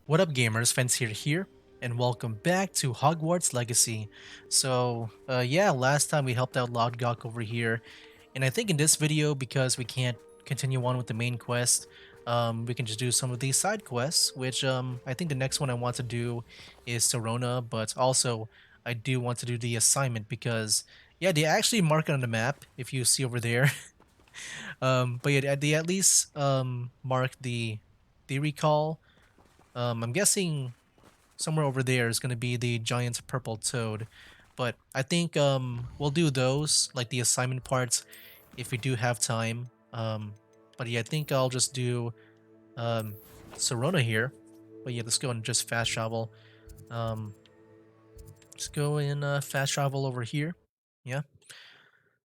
What up gamers, Fancier here, and welcome back to Hogwarts Legacy. Yeah, last time we helped out Lodgok over here, and I think in this video, because we can't continue on with the main quest, we can just do some of these side quests, which I think the next one I want to do is Sirona, but also I do want to do the assignment because, yeah, they actually mark it on the map, if you see over there. But yeah, they at least mark the recall. I'm guessing somewhere over there is going to be the giant purple toad, but I think we'll do those, like the assignment parts, if we do have time. But yeah, I think I'll just do um Sirona here. But yeah, let's go and just fast travel. um let's go in fast travel over here. Yeah,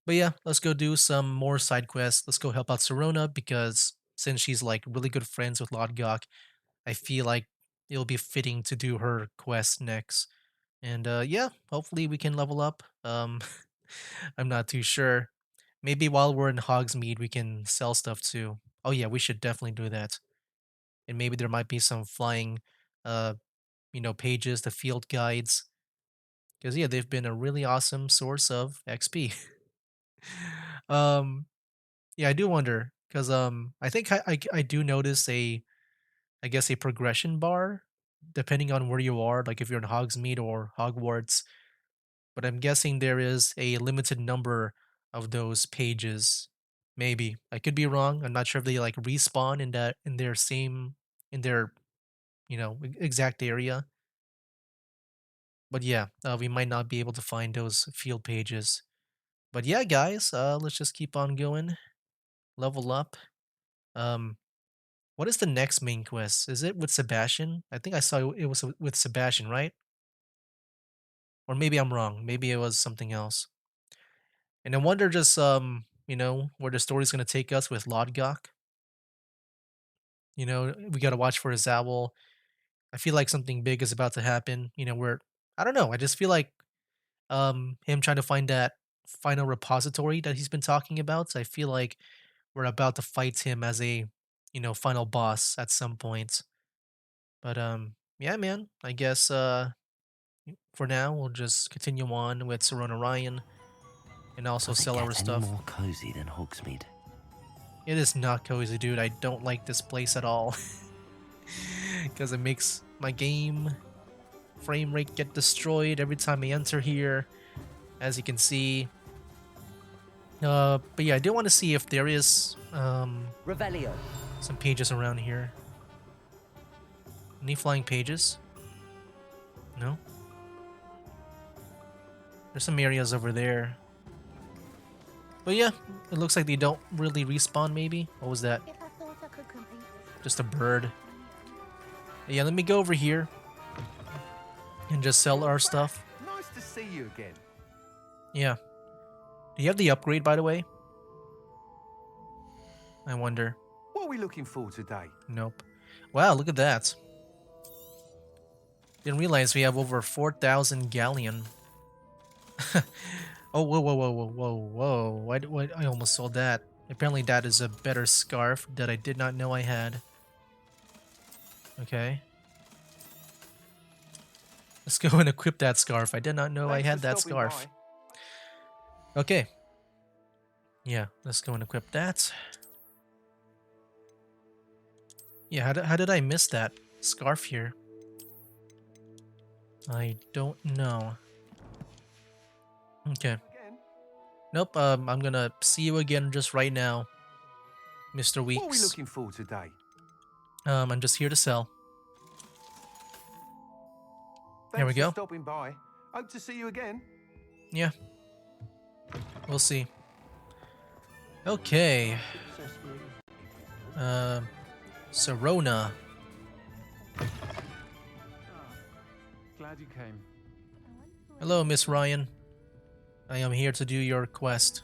but yeah, let's go do some more side quests. Let's go help out Sirona, because since she's like really good friends with Lodgok, I feel like it'll be fitting to do her quest next. And yeah, hopefully we can level up. I'm not too sure. Maybe while we're in Hogsmeade, we can sell stuff too. Oh yeah, we should definitely do that. And maybe there might be some flying, uh, pages, the field guides, because yeah, they've been a really awesome source of XP. um, yeah, I do wonder because I think I do notice I guess a progression bar depending on where you are, like if you're in Hogsmeade or Hogwarts. But I'm guessing there is a limited number of those pages. Maybe I could be wrong. I'm not sure if they like respawn in that in their same in their exact area. But yeah, we might not be able to find those field pages. But yeah, guys, let's just keep on going. Level up. Um, what is the next main quest? Is it with Sebastian? I think I saw it was with Sebastian, right? Or maybe I'm wrong. Maybe it was something else. And I wonder just where the story's gonna take us with Lodgok. We gotta watch for his owl. I feel like something big is about to happen. Where I don't know. I just feel like him trying to find that final repository that he's been talking about. So I feel like we're about to fight him as a final boss at some point. But yeah, man. I guess for now we'll just continue on with Sirona Ryan and also Does it sell our get any stuff. more cozy than Hogsmeade? It is not cozy, dude. I don't like this place at all. Because it makes my game frame rate get destroyed every time I enter here, as you can see. But yeah, I do want to see if there is Revelio. some pages around here. Any flying pages? No? There's some areas over there. But yeah, it looks like they don't really respawn, maybe. What was that? If I thought I could complete this Just a bird. Yeah, let me go over here and just sell our stuff. Nice to see you again. Yeah. Do you have the upgrade, by the way? I wonder. What are we looking for today? Nope. Wow, look at that. Didn't realize we have over 4,000 galleon. Oh, whoa, whoa, whoa, whoa, whoa, whoa. Why, I almost sold that. Apparently that is a better scarf that I did not know I had. Okay. Let's go and equip that scarf. I did not know I Thanks had for that stopping scarf. by. Okay. Yeah, let's go and equip that. Yeah, how did I miss that scarf here? I don't know. Okay. Again. Nope, I'm gonna see you again just right now, Mr. What are we Weeks. looking for today? I'm just here to sell. Here we Thanks for go. stopping by. Hope to see you again. Yeah. We'll see. Okay. Sirona. Glad you came. Hello, Miss Ryan. I am here to do your quest.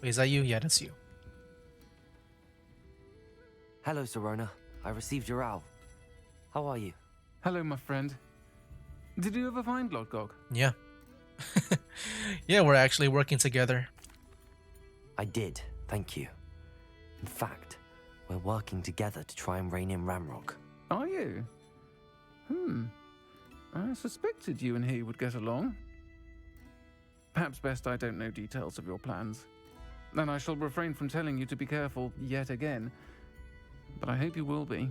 Wait, is that you? Yeah, that's you. Hello, Sirona. I received your owl. How are you? Hello, my friend. Did you ever find Lodgok? Yeah. Yeah, we're actually working together. I did, thank you. In fact, we're working together to try and rein in Ramrock. Are you? I suspected you and he would get along. Perhaps best I don't know details of your plans. And I shall refrain from telling you to be careful yet again. But I hope you will be.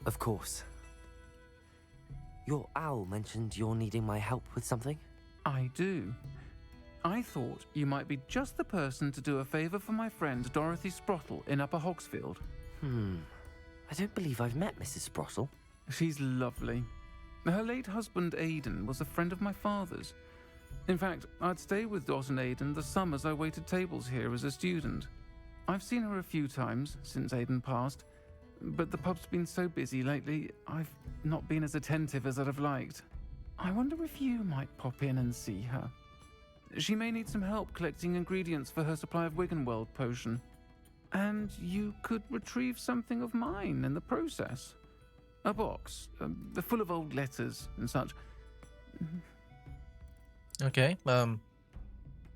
Of course. Your owl mentioned you're needing my help with something? I do. I thought you might be just the person to do a favour for my friend Dorothy Sprottle in Upper Hogsfield. I don't believe I've met Mrs. Sprottle. She's lovely. Her late husband Aidan was a friend of my father's. In fact, I'd stay with Dot and Aidan the summers I waited tables here as a student. I've seen her a few times since Aidan passed, but the pub's been so busy lately, I've not been as attentive as I'd have liked. I wonder if you might pop in and see her. She may need some help collecting ingredients for her supply of Wiggenweld potion. And you could retrieve something of mine in the process. A box, full of old letters and such. Okay.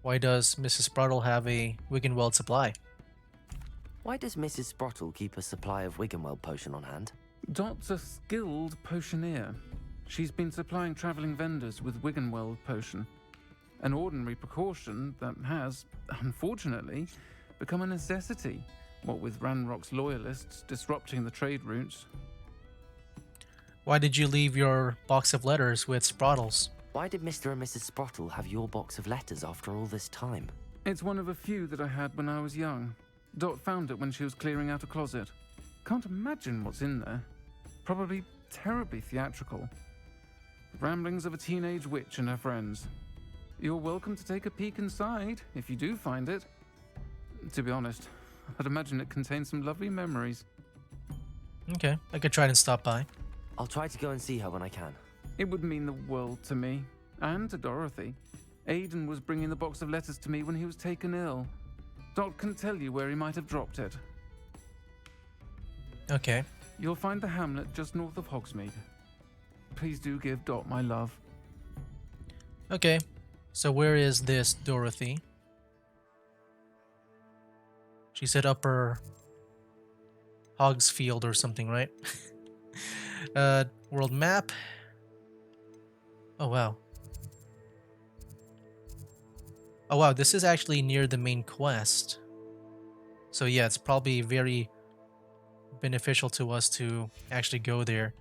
Why does Mrs. Sprottle have a Wiggenweld supply? Why does Mrs. Sprottle keep a supply of Wiggenweld potion on hand? Dot's a skilled potioneer. She's been supplying travelling vendors with Wiggenweld potion. An ordinary precaution that has, unfortunately, become a necessity, what with Ranrock's loyalists disrupting the trade routes. Why did you leave your box of letters with Sprottles? Why did Mr. and Mrs. Sprottle have your box of letters after all this time? It's one of a few that I had when I was young. Dot found it when she was clearing out a closet. Can't imagine what's in there. Probably terribly theatrical. The ramblings of a teenage witch and her friends. You're welcome to take a peek inside, if you do find it. To be honest, I'd imagine it contains some lovely memories. Okay, I could try and stop by. I'll try to go and see her when I can. It would mean the world to me, and to Dorothy. Aidan was bringing the box of letters to me when he was taken ill. Dot can tell you where he might have dropped it. Okay. You'll find the hamlet just north of Hogsmeade. Please do give Dot my love. Okay. So where is this Dorothy? She said Upper Hogsfield or something, right? World map. Oh wow. Oh wow, this is actually near the main quest. So yeah, it's probably very beneficial to us to actually go there.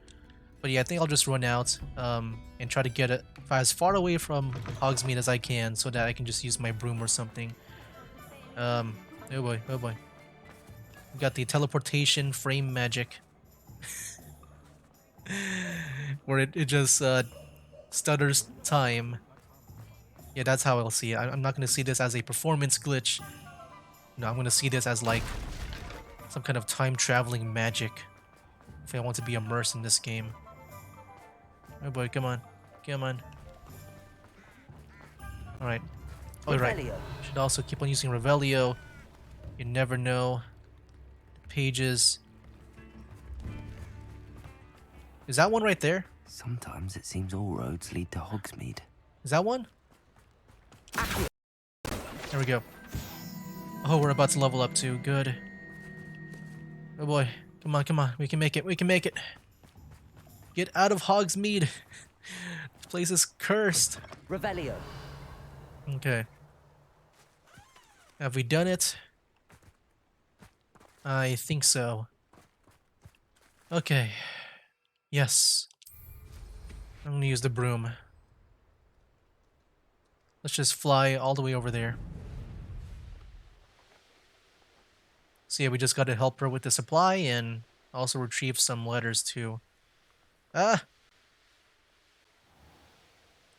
But yeah, I think I'll just run out and try to get it as far away from Hogsmeade as I can so that I can just use my broom or something. Oh boy, oh boy. We got the teleportation frame magic. Where it just stutters time. Yeah, that's how I'll see it. I'm not going to see this as a performance glitch. No, I'm going to see this as like some kind of time traveling magic if I want to be immersed in this game. Oh boy, come on. Come on. Alright. Oh, right. Revelio. Should also keep on using Revelio. You never know. Pages. Is that one right there? Sometimes it seems all roads lead to Hogsmeade. Is that one? There we go. Oh, we're about to level up too. Good. Oh boy. Come on, come on. We can make it. We can make it. Get out of Hogsmeade. This place is cursed. Revelio. Okay. Have we done it? I think so. Okay. Yes. I'm gonna use the broom. Let's just fly all the way over there. So yeah, we just gotta help her with the supply and also retrieve some letters too. Ah!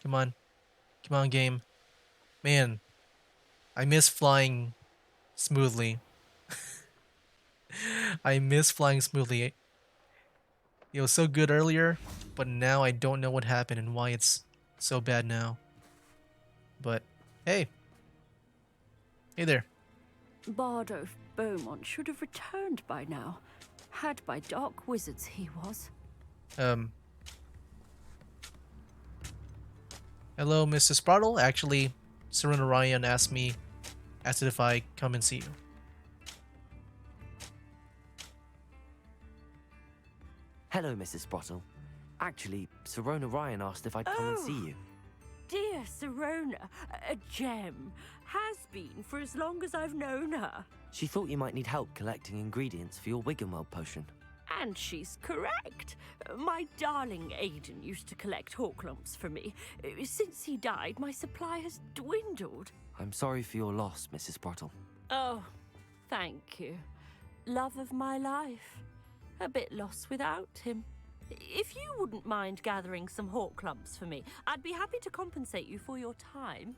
Come on. Come on, game. Man, I miss flying smoothly. I miss flying smoothly. It was so good earlier, but now I don't know what happened and why it's so bad now. But, hey. Hey there. Bardo Beaumont should have returned by now. Had by dark wizards he was. Hello, Mrs. Sprottle. Actually, Sirona Ryan asked if I come and see you. Hello, Mrs. Sprottle. Actually, Sirona Ryan asked if I'd come and see Oh, you. dear Sirona, a gem. Has been for as long as I've known her. She thought you might need help collecting ingredients for your Wiggenweld potion. And she's correct. My darling Aidan used to collect hawklumps for me. Since he died, my supply has dwindled. I'm sorry for your loss, Mrs. Sprottle. Oh, thank you. Love of my life. A bit lost without him. If you wouldn't mind gathering some hawklumps for me, I'd be happy to compensate you for your time.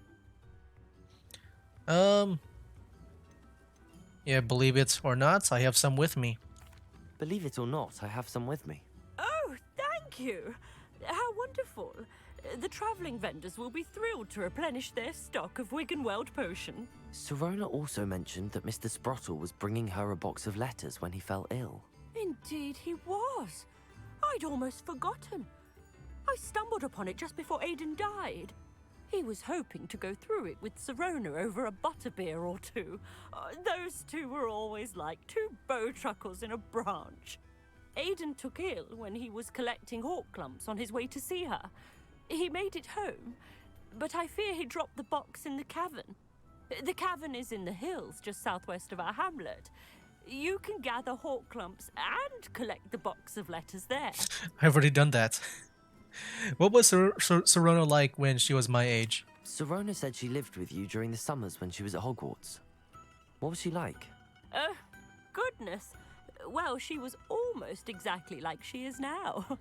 Um, yeah, believe it or not, I have some with me. Believe it or not, I have some with me. Oh, thank you. How wonderful. The travelling vendors will be thrilled to replenish their stock of Wiggenweld potion. Sirona also mentioned that Mr. Sprottle was bringing her a box of letters when he fell ill. Indeed he was. I'd almost forgotten. I stumbled upon it just before Aidan died. He was hoping to go through it with Sirona over a butterbeer or two. Those two were always like two bowtruckles in a branch. Aidan took ill when he was collecting hawklumps on his way to see her. He made it home, but I fear he dropped the box in the cavern. The cavern is in the hills just southwest of our hamlet. You can gather hawklumps and collect the box of letters there. I've already done that. What was Sirona like when she was my age? Sirona said she lived with you during the summers when she was at Hogwarts. What was she like? Goodness. Well, she was almost exactly like she is now.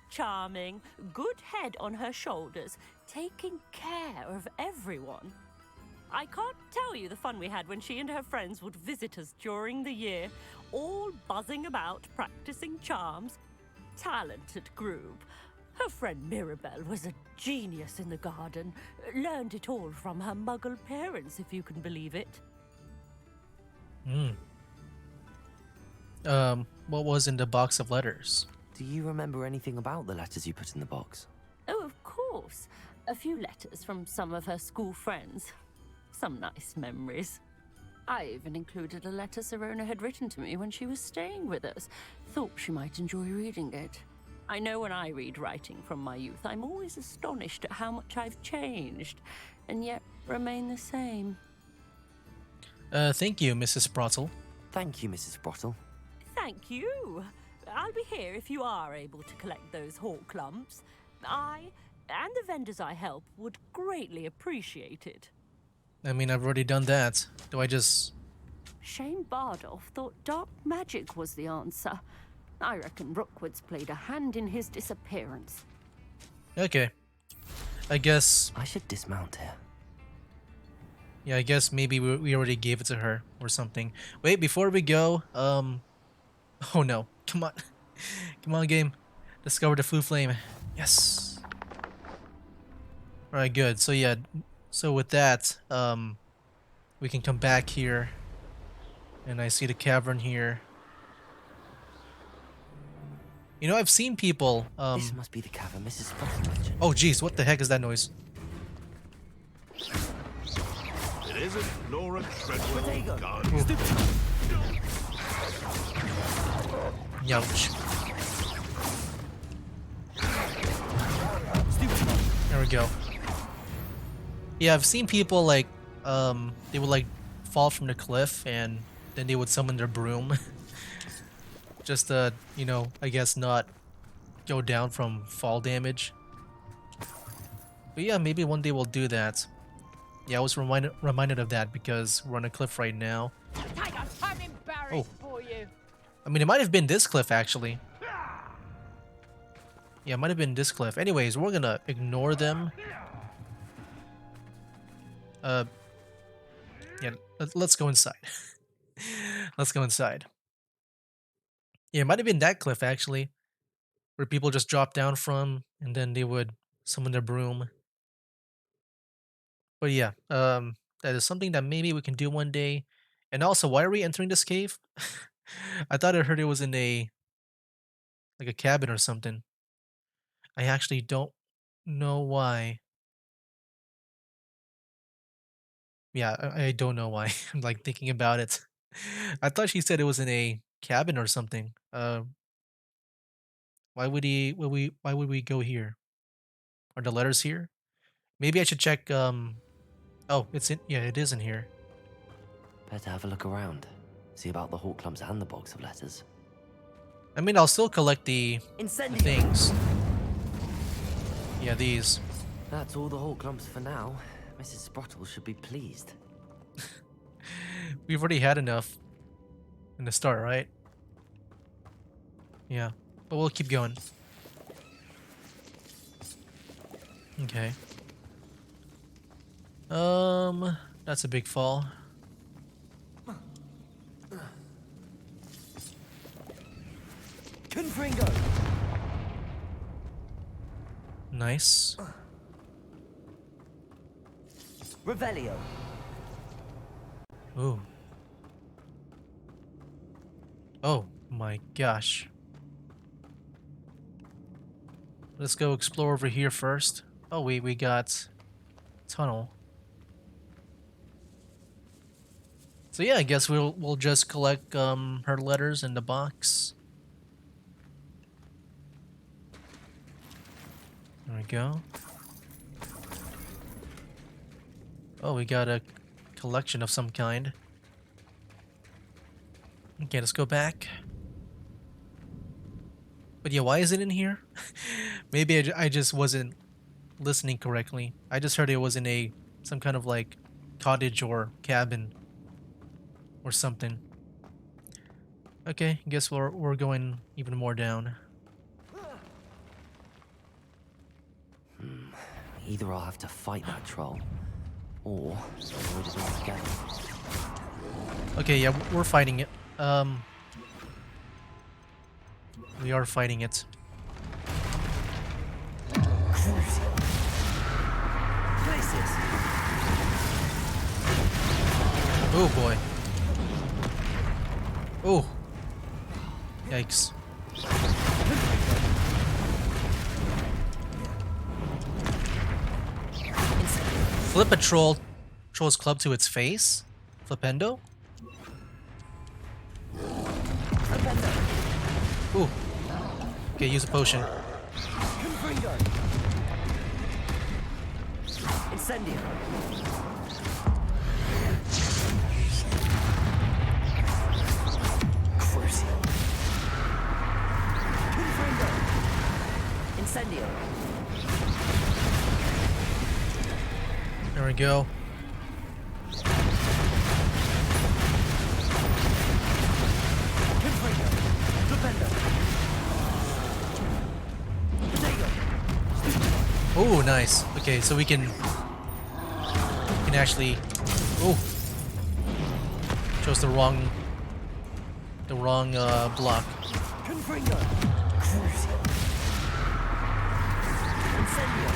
Charming, good head on her shoulders, taking care of everyone. I can't tell you the fun we had when she and her friends would visit us during the year, all buzzing about, practicing charms. Talented group. Her friend Mirabelle was a genius in the garden. Learned it all from her muggle parents, if you can believe it. What was in the box of letters? Do you remember anything about the letters you put in the box? Oh, of course. A few letters from some of her school friends. Some nice memories. I even included a letter Sirona had written to me when she was staying with us. Thought she might enjoy reading it. I know when I read writing from my youth, I'm always astonished at how much I've changed, and yet remain the same. Thank you, Mrs. Sprottle. Thank you, Mrs. Sprottle. Thank you. I'll be here if you are able to collect those hawklumps. I, and the vendors I help, would greatly appreciate it. I mean, I've already done that. Do I just... Shane Bardolph thought dark magic was the answer. I reckon Rookwood's played a hand in his disappearance. Okay. I guess... I should dismount here. Yeah, I guess maybe we already gave it to her or something. Wait, before we go, oh no. Come on. Come on, game. Discover the Flu Flame. Yes. Alright, good. So yeah, so with that, we can come back here. And I see the cavern here. You know, I've seen people, This must be the cavern Mrs. Sprottle mentioned. oh jeez, what the heck is that noise? It isn't Laura Treadwell. God. Youch. There we go. Yeah, I've seen people like, they would like fall from the cliff and then they would summon their broom. Just to, you know, I guess not go down from fall damage. But yeah, maybe one day we'll do that. Yeah, I was reminded of that because we're on a cliff right now. I'm embarrassed for you. I mean, it might have been this cliff, actually. Yeah, it might have been this cliff. Anyways, we're gonna ignore them. Yeah, let's go inside. Let's go inside. Yeah, it might have been that cliff, actually, where people just drop down from, and then they would summon their broom. But yeah, that is something that maybe we can do one day. And also, why are we entering this cave? I thought I heard it was in a like a cabin or something. I actually don't know why. Yeah, I don't know why. I'm like thinking about it. I thought she said it was in a cabin or something. Why would he? Why would we go here? Are the letters here? Maybe I should check. Oh, it's in. Yeah, it is in here. Better have a look around. See about the hawk clumps and the box of letters. I mean, I'll still collect the Incendio! things. Yeah, these. That's all the hawk clumps for now. Mrs. Sprottle should be pleased. We've already had enough in the start, right? Yeah, but we'll keep going. Okay. That's a big fall. Confringo! Nice. Revelio! Ooh. Oh my gosh. Let's go explore over here first. Oh, we got tunnel. So yeah, I guess we'll just collect her letters in the box. There we go. Oh, we got a collection of some kind. Okay, let's go back. But yeah, why is it in here? Maybe I just wasn't listening correctly. I just heard it was in some kind of like cottage or cabin or something. Okay, guess we're going even more down. Either I'll have to fight that troll, or avoid it altogether. Okay, yeah, we're fighting it. We are fighting it. Places! Oh boy. Oh. Yikes. Flip a troll's club to its face? Flipendo? Ooh. Okay, use a potion. Confringo! Incendio! Crucio! Confringo! Incendio! There we go. Confringo! Flipendo! Oh, nice. Okay, so we can actually. Oh, chose the wrong block. Confringo! Crucio! Incendio!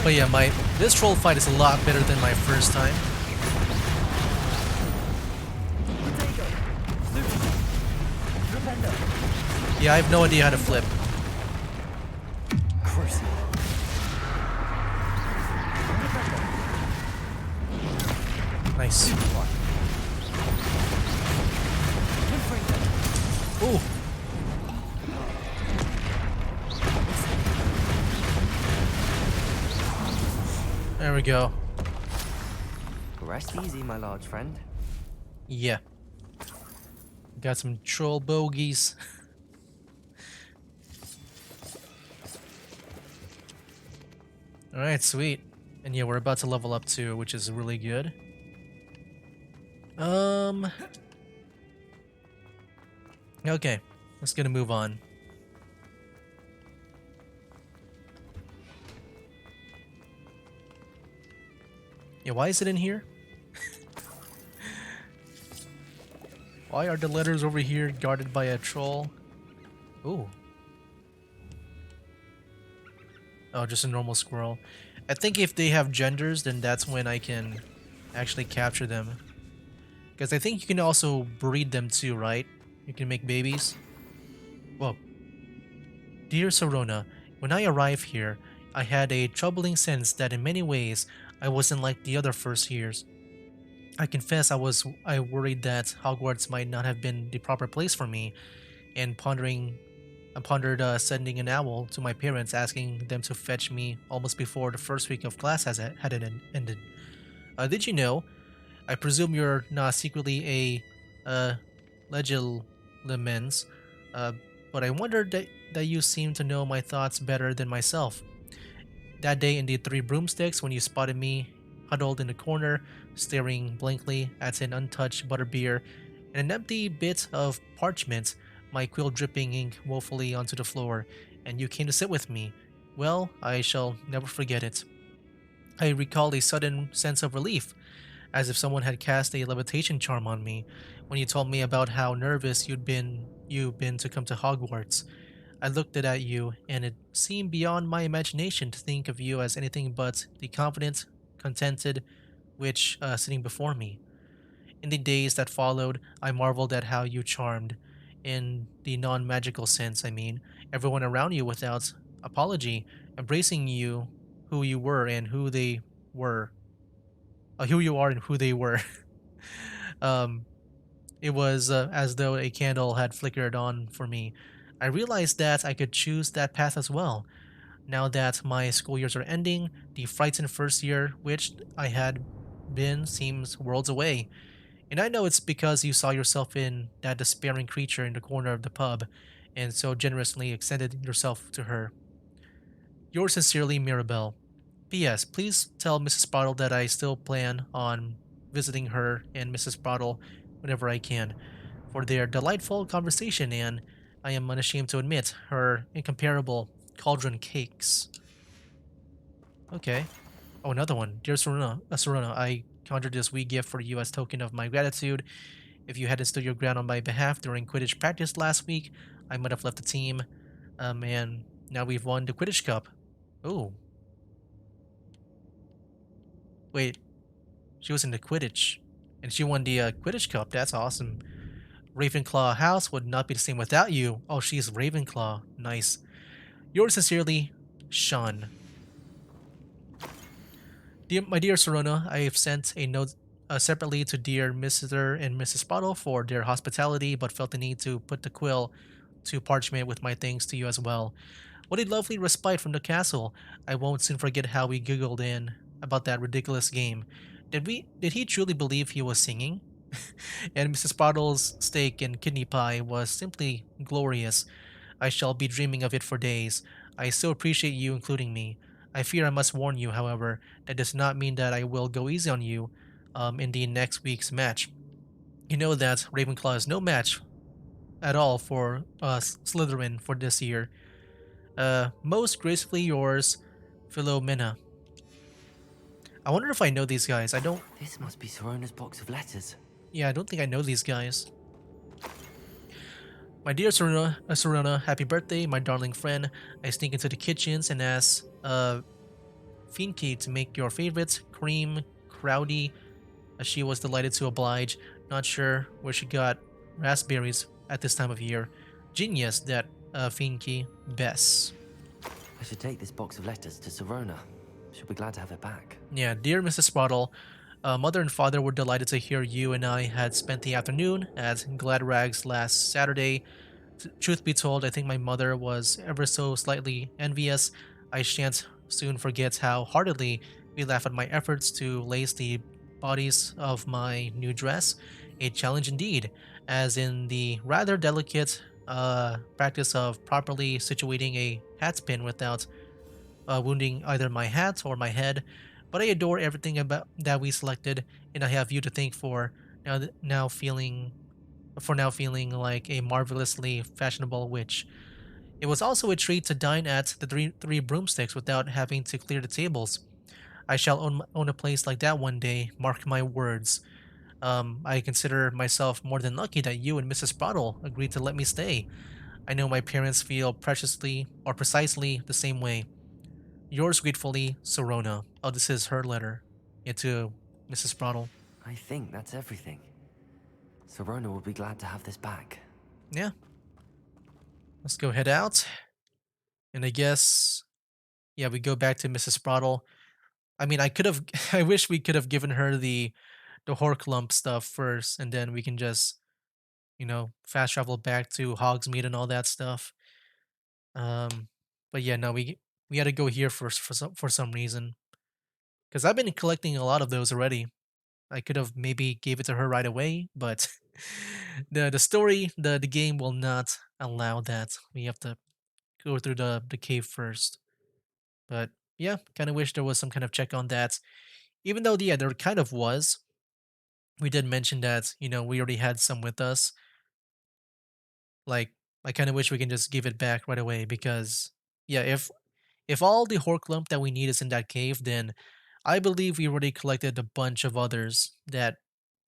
But yeah, this troll fight is a lot better than my first time. Yeah, I have no idea how to flip. Nice. Ooh. There we go. Rest easy, my large friend. Yeah. Got some troll bogeys. Alright, sweet. And yeah, we're about to level up too, which is really good. Okay, let's gonna move on. Yeah, why is it in here? Why are the letters over here guarded by a troll? Ooh. Oh, just a normal squirrel. I think if they have genders, then that's when I can actually capture them. Because I think you can also breed them too, right? You can make babies. Whoa. Dear Sirona, when I arrived here, I had a troubling sense that in many ways, I wasn't like the other first years. I confess I worried that Hogwarts might not have been the proper place for me, and I pondered sending an owl to my parents asking them to fetch me almost before the first week of class ended. Did you know? I presume you're not secretly a legilimens, uh, but I wondered that you seem to know my thoughts better than myself. That day in the Three Broomsticks, when you spotted me huddled in the corner, staring blankly at an untouched butterbeer and an empty bit of parchment, my quill dripping ink woefully onto the floor, and you came to sit with me. Well, I shall never forget it. I recall a sudden sense of relief, as if someone had cast a levitation charm on me, when you told me about how nervous you'd been to come to Hogwarts. I looked at you, and it seemed beyond my imagination to think of you as anything but the confident, contented witch sitting before me. In the days that followed, I marveled at how you charmed, in the non magical sense, I mean, everyone around you without apology, embracing you who you were and were, who you are and who they were. um, it was as though a candle had flickered on for me. I realized that I could choose that path as well. Now that my school years are ending, the frightened first year, which I had been, seems worlds away. And I know it's because you saw yourself in that despairing creature in the corner of the pub, and so generously extended yourself to her. Yours sincerely, Mirabelle. P.S. Please tell Mrs. Bottle that I still plan on visiting her and Mrs. Bottle whenever I can, for their delightful conversation and, I am unashamed to admit, her incomparable cauldron cakes. Okay. Oh, another one. Dear Sirona, I conjured this wee gift for you as token of my gratitude. If you hadn't stood your ground on my behalf during Quidditch practice last week, I might have left the team. And now we've won the Quidditch Cup. Oh, wait. She was in the Quidditch. And she won the Quidditch Cup. That's awesome. Ravenclaw House would not be the same without you. Oh, she's Ravenclaw. Nice. Yours sincerely, Sean. My dear Sirona, I have sent a note separately to dear Mr. and Mrs. Bottle for their hospitality, but felt the need to put the quill to parchment with my thanks to you as well. What a lovely respite from the castle. I won't soon forget how we giggled in about that ridiculous game. Did he truly believe he was singing? And Mrs. Bottle's steak and kidney pie was simply glorious. I shall be dreaming of it for days. I so appreciate you including me. I fear I must warn you, however, that does not mean that I will go easy on you in the next week's match. You know that Ravenclaw is no match at all for Slytherin for this year. Most gracefully yours, Philomena. I wonder if I know these guys. I don't. This must be Sirona's box of letters. Yeah, I don't think I know these guys. My dear Sirona, happy birthday, my darling friend. I sneak into the kitchens and ask Finky to make your favorites, cream, crowdy. She was delighted to oblige. Not sure where she got raspberries at this time of year. Genius, that Finky. Bess. I should take this box of letters to Sirona. She'll be glad to have it back. Yeah, dear Mrs. Sprottle, mother and father were delighted to hear you and I had spent the afternoon at Glad Rags last Saturday. Truth be told, I think my mother was ever so slightly envious. I shan't soon forget how heartily we laughed at my efforts to lace the bodies of my new dress. A challenge indeed, as in the rather delicate practice of properly situating a hat pin without wounding either my hat or my head. But I adore everything about that we selected, and I have you to thank for now feeling like a marvelously fashionable witch. It was also a treat to dine at the three broomsticks without having to clear the tables. I shall own a place like that one day, mark my words. I consider myself more than lucky that you and Mrs. Bottle agreed to let me stay. I know my parents feel precisely the same way. Yours gratefully, Sirona. Oh, this is her letter. Yeah, to Mrs. Bottle. I think that's everything. Sirona will be glad to have this back. Yeah. Let's go head out. And I guess, yeah, we go back to Mrs. Bottle. I mean, I could have, I wish we could have given her the Horklump stuff first, and then we can just, fast travel back to Hogsmeade and all that stuff. Um, but yeah, no, we had to go here first for some reason because I've been collecting a lot of those already. I could have maybe gave it to her right away, but the story, the game will not allow that. We have to go through the cave first. But yeah, kind of wish there was some kind of check on that. Even though yeah, there kind of was. We did mention that, we already had some with us. Like I kind of wish we can just give it back right away because yeah, if all the Horklump that we need is in that cave, then I believe we already collected a bunch of others that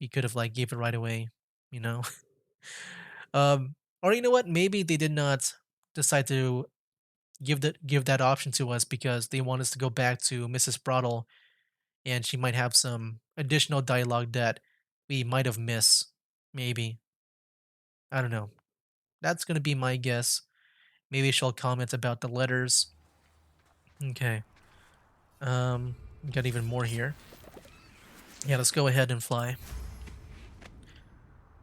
we could have like gave it right away, you know. Or you know what? Maybe they did not decide to give that option to us because they want us to go back to Mrs. Brattle, and she might have some additional dialogue that we might have missed. Maybe, I don't know. That's gonna be my guess. Maybe she'll comment about the letters. Okay. We got even more here. Yeah, let's go ahead and fly.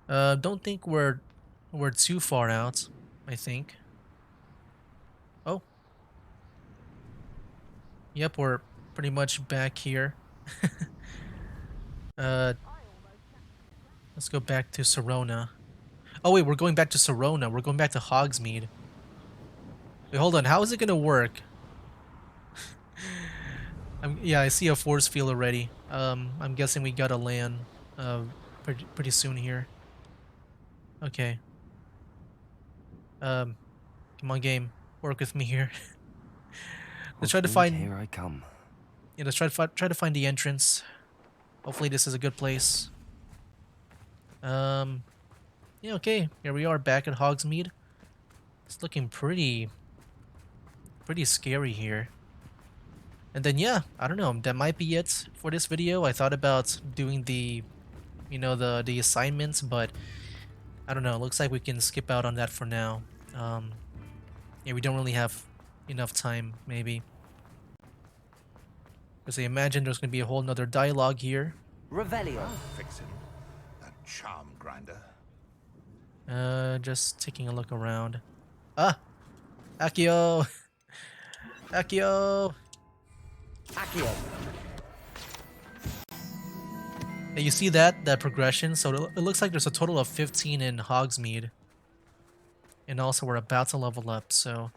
Don't think we're too far out, I think. Oh, yep, we're pretty much back here. uh, let's go back to Sirona. Oh wait, we're going back to Sirona. We're going back to Hogsmeade. Wait, hold on. How is it gonna work? Yeah, I see a force field already. I'm guessing we gotta land pretty soon here. Okay. Um, come on, game, work with me here. Let's try to Hogsmeade, find. here I come. Yeah, let's try to find the entrance. Hopefully, this is a good place. Um, yeah, okay. Here we are back at Hogsmeade. It's looking pretty scary here. And then yeah, I don't know. That might be it for this video. I thought about doing the assignments, but I don't know. It looks like we can skip out on that for now. Yeah, we don't really have enough time, maybe. Because I imagine there's gonna be a whole nother dialogue here. Revelio. Fix him. That charm grinder. Just taking a look around. Ah, Akio, Akio. Accio. Yeah, you see that progression? So it looks like there's a total of 15 in Hogsmeade, and also we're about to level up. So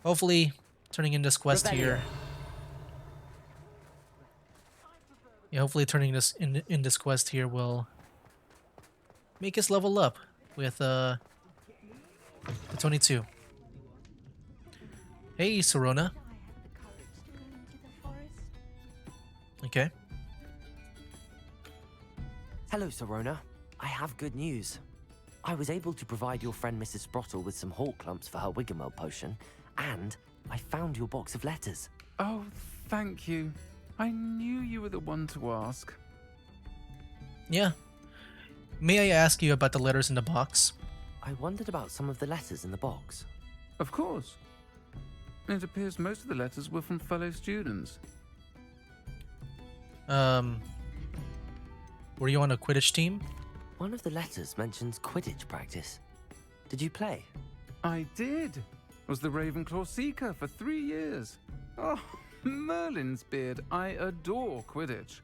hopefully, turning in this quest here. Yeah, hopefully turning this in this quest here will make us level up with the 22. Hey, Sirona. Okay. Hello, Sirona. I have good news. I was able to provide your friend Mrs. Sprottle with some Horklumps for her Wiggenweld potion, and I found your box of letters. Oh, thank you. I knew you were the one to ask. Yeah. May I ask you about the letters in the box? I wondered about some of the letters in the box. Of course. It appears most of the letters were from fellow students. Were you on a Quidditch team? One of the letters mentions Quidditch practice. Did you play? I did. Was the Ravenclaw Seeker for 3 years. Oh, Merlin's beard. I adore Quidditch.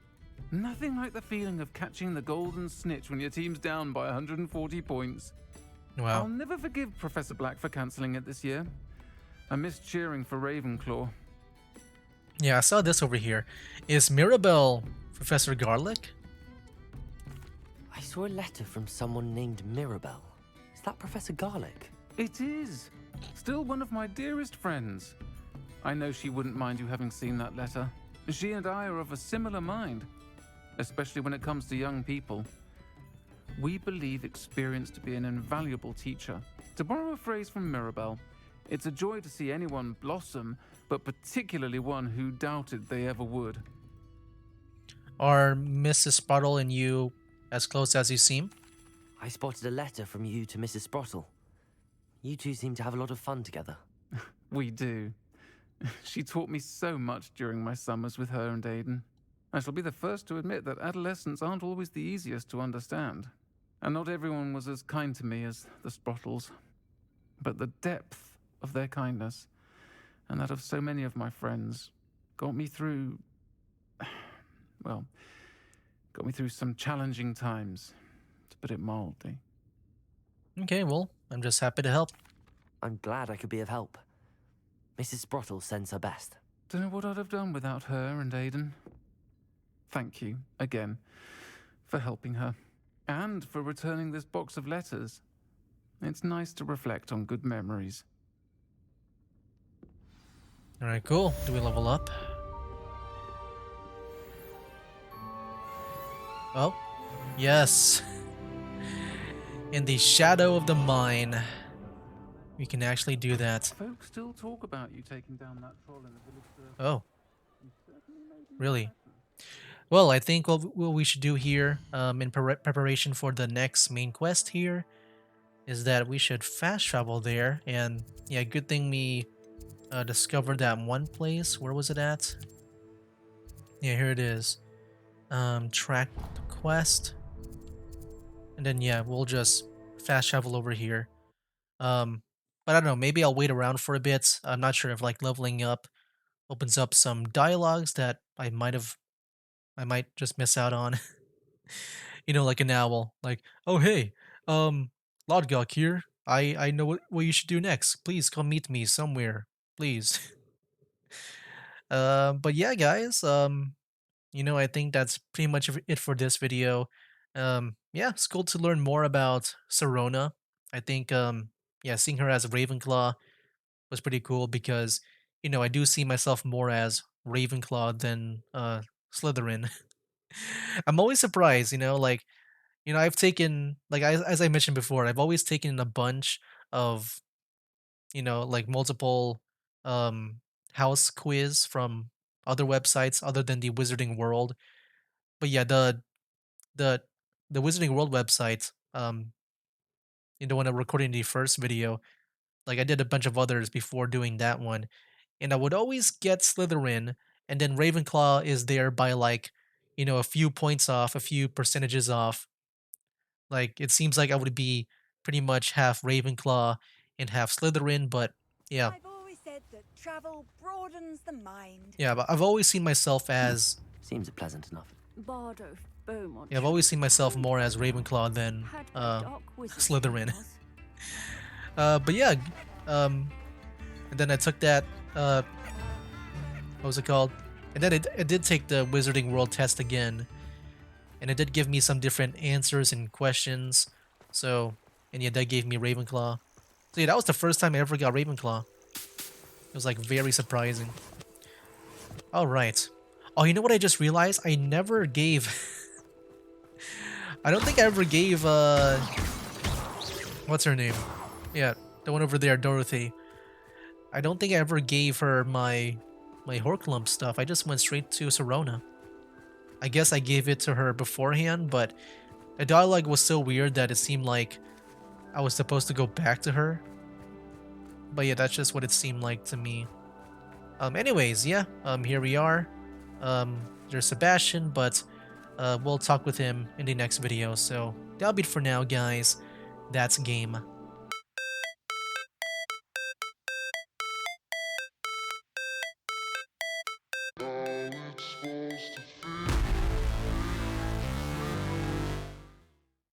Nothing like the feeling of catching the golden snitch when your team's down by 140 points. Wow. I'll never forgive Professor Black for cancelling it this year. I missed cheering for Ravenclaw. Yeah, I saw this over here. Is Mirabelle Professor Garlic? I saw a letter from someone named Mirabelle. Is that Professor Garlic? It is. Still one of my dearest friends. I know she wouldn't mind you having seen that letter. She and I are of a similar mind, especially when it comes to young people. We believe experience to be an invaluable teacher. To borrow a phrase from Mirabelle, it's a joy to see anyone blossom, but particularly one who doubted they ever would. Are Mrs. Sprottle and you as close as you seem? I spotted a letter from you to Mrs. Sprottle. You two seem to have a lot of fun together. We do. She taught me so much during my summers with her and Aidan. I shall be the first to admit that adolescents aren't always the easiest to understand, and not everyone was as kind to me as the Sprottles. But the depth of their kindness, and that of so many of my friends, got me through, well, got me through some challenging times, to put it mildly. Okay, well, I'm just happy to help. I'm glad I could be of help. Mrs. Sprottle sends her best. Don't know what I'd have done without her and Aidan. Thank you, again, for helping her, and for returning this box of letters. It's nice to reflect on good memories. Alright, cool. Do we level up? Oh, yes. In the shadow of the mine, we can actually do that. Folks still talk about you taking down that troll in the village circle. Oh, really? Well, I think what we should do here, in preparation for the next main quest here, is that we should fast travel there. And yeah, good thing we discovered that one place. Where was it at? Yeah, here it is. Track quest. And then yeah, we'll just fast travel over here. But I don't know, maybe I'll wait around for a bit. I'm not sure if like leveling up opens up some dialogues that I might just miss out on. You know, like an owl. Like, oh hey, Lodgok here. I know what you should do next. Please come meet me somewhere. Please. But yeah, guys, you know, I think that's pretty much it for this video. Yeah, it's cool to learn more about Sirona. I think, yeah, seeing her as Ravenclaw was pretty cool because, you know, I do see myself more as Ravenclaw than Slytherin. I'm always surprised, you know, like, you know, I've taken, like, as I mentioned before, I've always taken a bunch of, you know, like multiple um house quiz from other websites other than the Wizarding World. But yeah, the the Wizarding World website, you know, when I'm recording the first video, like I did a bunch of others before doing that one, and I would always get Slytherin, and then Ravenclaw is there by like, you know, a few points off, a few percentages off. Like it seems like I would be pretty much half Ravenclaw and half Slytherin, but yeah, I've always said that travel broadens the mind. yeah, but I've always seen myself as, Seems pleasant enough. Bardo Beaumont. yeah, I've always seen myself more as Ravenclaw than Had a dark wizard Slytherin. was. But yeah, and then I took that, what was it called? And then it did take the Wizarding World test again, and it did give me some different answers and questions. So, and yeah, that gave me Ravenclaw. So yeah, that was the first time I ever got Ravenclaw. It was like very surprising. All right. Oh, you know what I just realized? I never gave. I don't think I ever gave. What's her name? Yeah, the one over there, Dorothy. I don't think I ever gave her my Horklump stuff. I just went straight to Sirona. I guess I gave it to her beforehand, but the dialogue was so weird that it seemed like I was supposed to go back to her. But yeah, that's just what it seemed like to me. Anyways, yeah, here we are. There's Sebastian, but we'll talk with him in the next video. So that'll be it for now, guys. That's game.